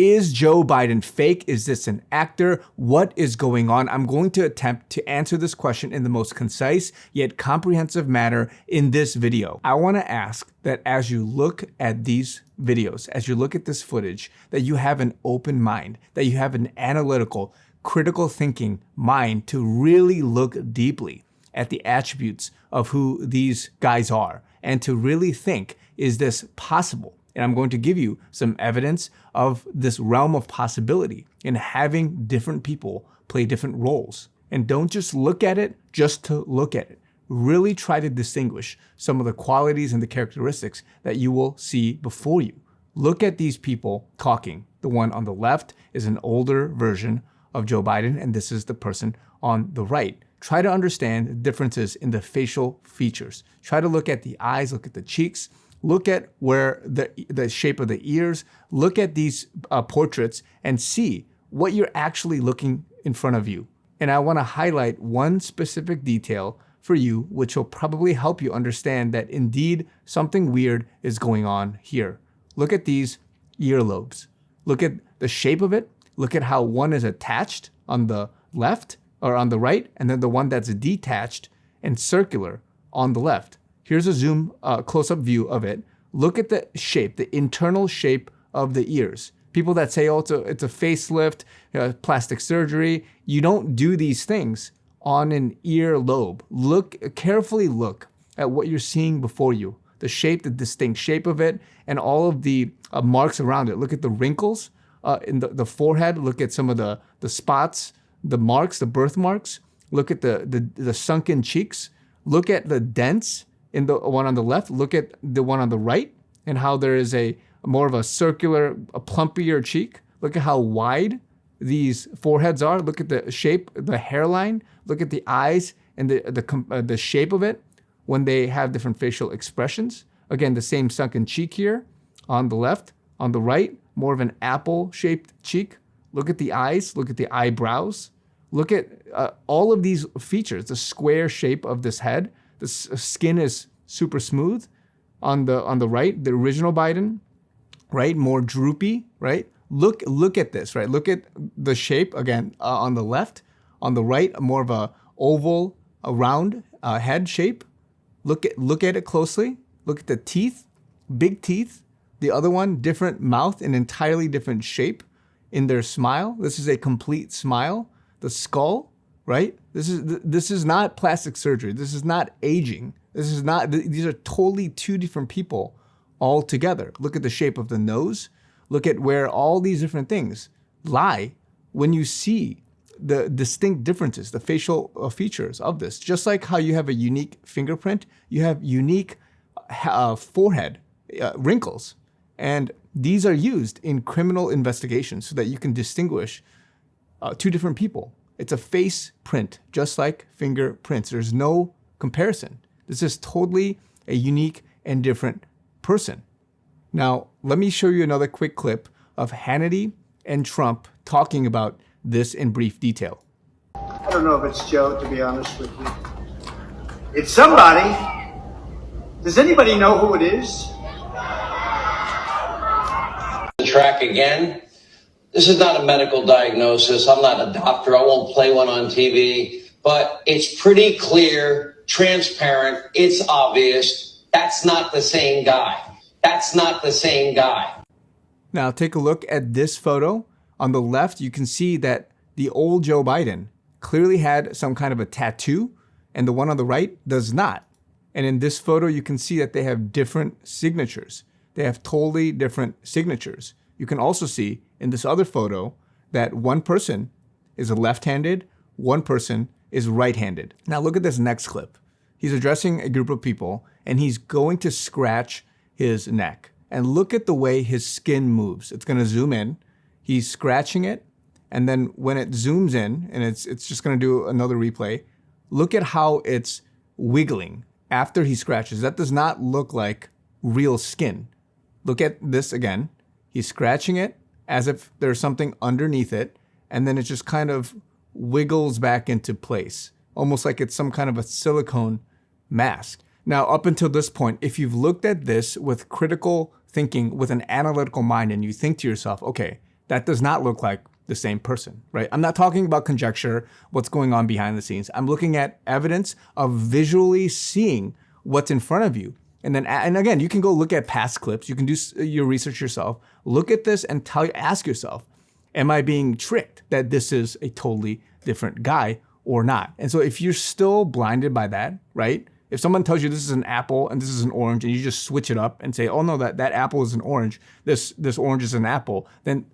Is Joe Biden fake? Is this an actor? What is going on? I'm going to attempt to answer this question in the most concise yet comprehensive manner in this video. I want to ask that as you look at these videos, as you look at this footage, that you have an open mind, that you have an analytical, critical thinking mind to really look deeply at the attributes of who these guys are and to really think, is this possible? And I'm going to give you some evidence of this realm of possibility in having different people play different roles. And don't just look at it just to look at it. Really try to distinguish some of the qualities and the characteristics that you will see before you. Look at these people talking. The one on the left is an older version of Joe Biden, and this is the person on the right. Try to understand the differences in the facial features. Try to look at the eyes, look at the cheeks, look at where the shape of the ears, look at these portraits and see what you're actually looking in front of you. And I want to highlight one specific detail for you, which will probably help you understand that indeed something weird is going on here. Look at these earlobes. Look at the shape of it. Look at how one is attached on the left or on the right, and then the one that's detached and circular on the left. Here's a zoom close-up view of it. Look at the shape, the internal shape of the ears. People that say, oh, it's a facelift, plastic surgery. You don't do these things on an ear lobe. Carefully look at what you're seeing before you. The shape, the distinct shape of it, and all of the marks around it. Look at the wrinkles in the forehead. Look at some of the spots, the marks, the birthmarks. Look at the sunken cheeks. Look at the dents in the one on the left. Look at the one on the right and how there is a more of a circular, a plumpier cheek. Look at how wide these foreheads are. Look at the shape, the hairline. Look at the eyes and the shape of it when they have different facial expressions. Again, the same sunken cheek here on the left. On the right, more of an apple-shaped cheek. Look at the eyes. Look at the eyebrows. Look at all of these features, the square shape of this head. The skin is super smooth on the right, the original Biden, right? More droopy, right? Look at this, right? Look at the shape again on the left, on the right, more of a oval, a round head shape. Look at it closely. Look at the teeth, big teeth. The other one, different mouth, an entirely different shape in their smile. This is a complete smile. The skull, right? This is not plastic surgery. This is not aging. These are totally two different people altogether. Look at the shape of the nose. Look at where all these different things lie when you see the distinct differences, the facial features of this. Just like how you have a unique fingerprint, you have unique forehead wrinkles. And these are used in criminal investigations so that you can distinguish two different people. It's a face print, just like fingerprints. There's no comparison. This is totally a unique and different person. Now, let me show you another quick clip of Hannity and Trump talking about this in brief detail. I don't know if it's Joe, to be honest with you. It's somebody. Does anybody know who it is? Track again. This is not a medical diagnosis. I'm not a doctor. I won't play one on TV, but it's pretty clear, transparent. It's obvious. That's not the same guy. That's not the same guy. Now take a look at this photo. On the left, you can see that the old Joe Biden clearly had some kind of a tattoo, and the one on the right does not. And in this photo, you can see that they have different signatures. They have totally different signatures. You can also see in this other photo that one person is left-handed, one person is right-handed. Now look at this next clip. He's addressing a group of people and he's going to scratch his neck. And look at the way his skin moves. It's going to zoom in. He's scratching it. And then when it zooms in, and it's just going to do another replay, look at how it's wiggling after he scratches. That does not look like real skin. Look at this again. He's scratching it as if there's something underneath it, and then it just kind of wiggles back into place, almost like it's some kind of a silicone mask. Now, up until this point, if you've looked at this with critical thinking, with an analytical mind, and you think to yourself, okay, that does not look like the same person, right? I'm not talking about conjecture, what's going on behind the scenes. I'm looking at evidence of visually seeing what's in front of you. And then, and again, you can go look at past clips. You can do your research yourself. Look at this and ask yourself, am I being tricked that this is a totally different guy or not? And so if you're still blinded by that, right? If someone tells you this is an apple and this is an orange, and you just switch it up and say, oh no, that apple is an orange, this orange is an apple, then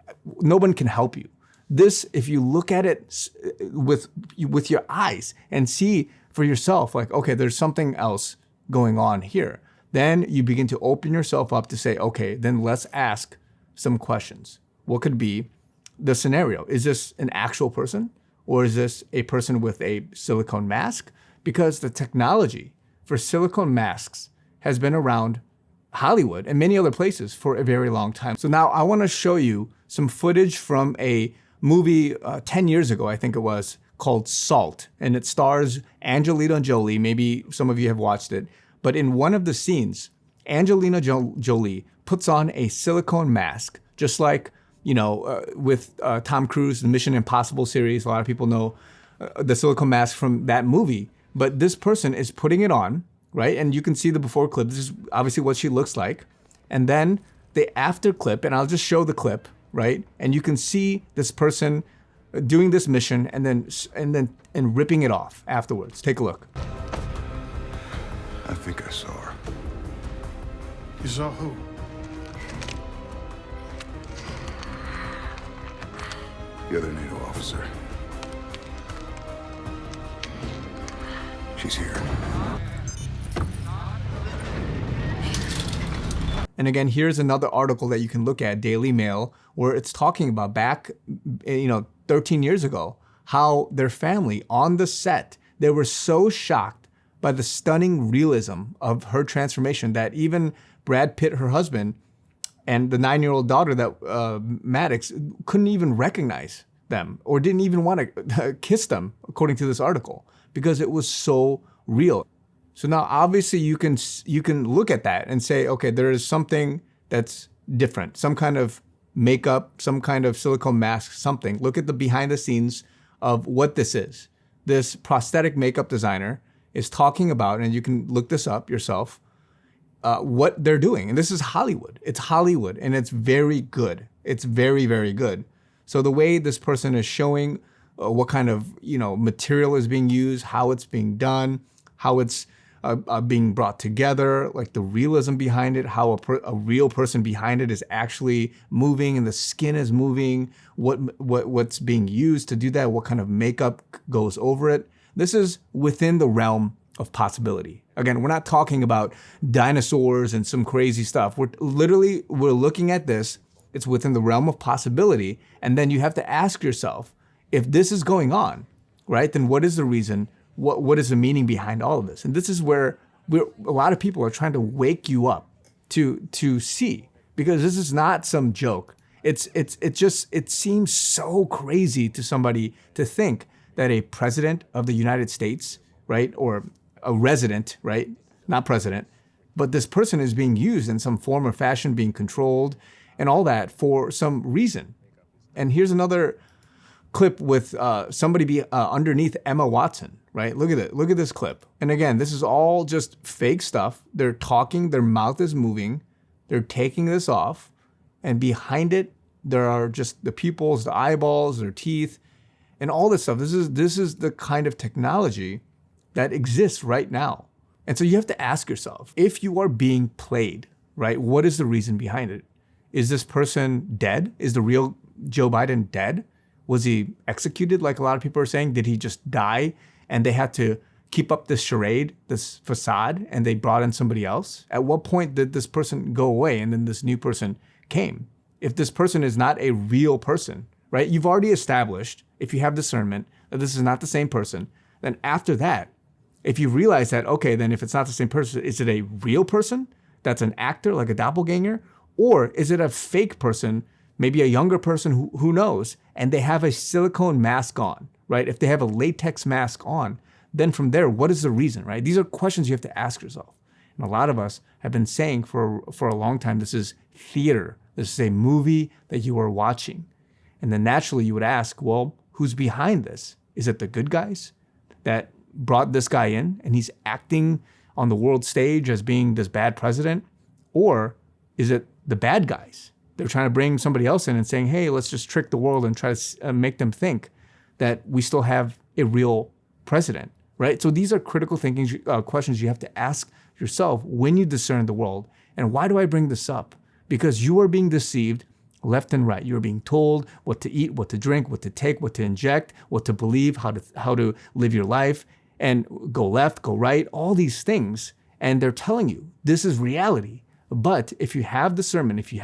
no one can help you. This, if you look at it with your eyes and see for yourself, like, okay, there's something else going on here, then you begin to open yourself up to say, okay, then let's ask some questions. What could be the scenario? Is this an actual person, or is this a person with a silicone mask? Because the technology for silicone masks has been around Hollywood and many other places for a very long time. So now I want to show you some footage from a movie 10 years ago, I think it was, called Salt. And it stars Angelina Jolie. Maybe some of you have watched it. But in one of the scenes, Angelina Jolie puts on a silicone mask, just like, with Tom Cruise, the Mission Impossible series. A lot of people know the silicone mask from that movie. But this person is putting it on, right? And you can see the before clip. This is obviously what she looks like. And then the after clip, and I'll just show the clip, right? And you can see this person doing this mission and ripping it off afterwards. Take a look. I think I saw her. You saw who? The other NATO officer. She's here. And again, here's another article that you can look at, Daily Mail, where it's talking about back, 13 years ago, how their family on the set, they were so shocked by the stunning realism of her transformation that even Brad Pitt, her husband, and the 9-year-old daughter, that Maddox, couldn't even recognize them or didn't even want to kiss them, according to this article, because it was so real. So now obviously you can look at that and say, okay, there is something that's different, some kind of makeup, some kind of silicone mask, something. Look at the behind the scenes of what this is. This prosthetic makeup designer is talking about, and you can look this up yourself, what they're doing. And this is Hollywood. It's Hollywood, and it's very good. It's very, very good. So the way this person is showing what kind of material is being used, how it's being done, how it's being brought together, like the realism behind it, how a real person behind it is actually moving and the skin is moving, what's being used to do that, what kind of makeup goes over it. This is within the realm of possibility. Again, we're not talking about dinosaurs and some crazy stuff. We're looking at this. It's within the realm of possibility. And then you have to ask yourself, if this is going on, right, then what is the reason? What is the meaning behind all of this? And this is where a lot of people are trying to wake you up to see, because this is not some joke. It seems so crazy to somebody to think that a president of the United States, right, or a resident, right, not president, but this person is being used in some form or fashion, being controlled and all that for some reason. And here's another clip with somebody underneath Emma Watson, right? Look at it. Look at this clip. And again, this is all just fake stuff. They're talking, their mouth is moving, they're taking this off, and behind it, there are just the pupils, the eyeballs, their teeth, and all this stuff. This is the kind of technology that exists right now. And so you have to ask yourself, if you are being played, right, what is the reason behind it? Is this person dead? Is the real Joe Biden dead? Was he executed, like a lot of people are saying? Did he just die and they had to keep up this charade, this facade, and they brought in somebody else? At what point did this person go away and then this new person came? If this person is not a real person, right? You've already established, if you have discernment, that this is not the same person. Then after that, if you realize that, okay, then if it's not the same person, is it a real person that's an actor, like a doppelganger? Or is it a fake person, maybe a younger person, who knows, and they have a silicone mask on, right? If they have a latex mask on, then from there, what is the reason, right? These are questions you have to ask yourself. And a lot of us have been saying for a long time, this is theater. This is a movie that you are watching. And then naturally you would ask, well, who's behind this? Is it the good guys that brought this guy in and he's acting on the world stage as being this bad president? Or is it the bad guys? They're trying to bring somebody else in and saying, hey, let's just trick the world and try to make them think that we still have a real president, right? So these are critical thinking questions you have to ask yourself when you discern the world. And why do I bring this up? Because you are being deceived left and right. You're being told what to eat, what to drink, what to take, what to inject, what to believe, how to live your life, and go left, go right, all these things. And they're telling you this is reality. But if you have discernment, if you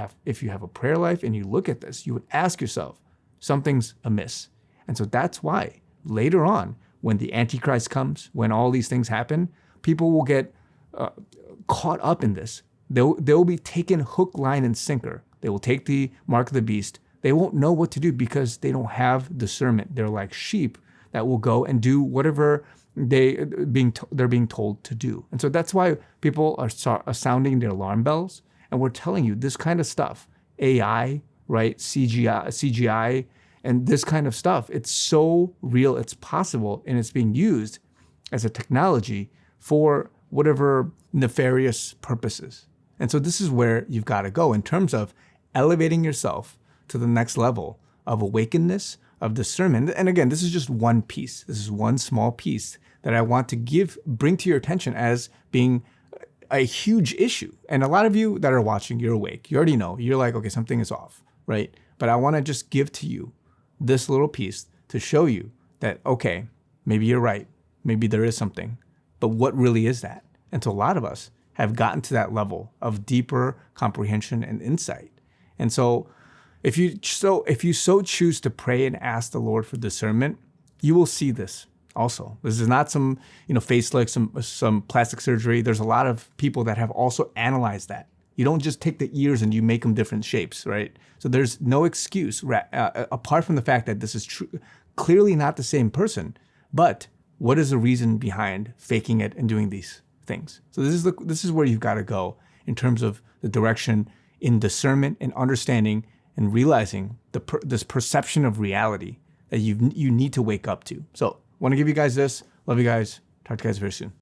have a prayer life and you look at this, you would ask yourself, something's amiss. And so that's why later on, when the Antichrist comes, when all these things happen, people will get caught up in this. They'll be taken hook, line, and sinker. They will take the mark of the beast. They won't know what to do because they don't have discernment. They're like sheep that will go and do whatever they're being told to do. And so that's why people are sounding their alarm bells. And we're telling you this kind of stuff, AI, right, CGI, and this kind of stuff, it's so real, it's possible, and it's being used as a technology for whatever nefarious purposes. And so this is where you've got to go in terms of elevating yourself to the next level of awakeness, of discernment. And again, this is just one piece. This is one small piece that I want to bring to your attention as being a huge issue. And a lot of you that are watching, you're awake. You already know. You're like, okay, something is off, right? But I want to just give to you this little piece to show you that, okay, maybe you're right. Maybe there is something. But what really is that? And so a lot of us have gotten to that level of deeper comprehension and insight. And so if you so choose to pray and ask the Lord for discernment, you will see this also. This is not some, facelift, some plastic surgery. There's a lot of people that have also analyzed that. You don't just take the ears and you make them different shapes, right? So there's no excuse apart from the fact that this is clearly not the same person. But what is the reason behind faking it and doing these things? So this is where you've got to go in terms of the direction in discernment and understanding and realizing this perception of reality that you need to wake up to. So I want to give you guys this. Love you guys. Talk to you guys very soon.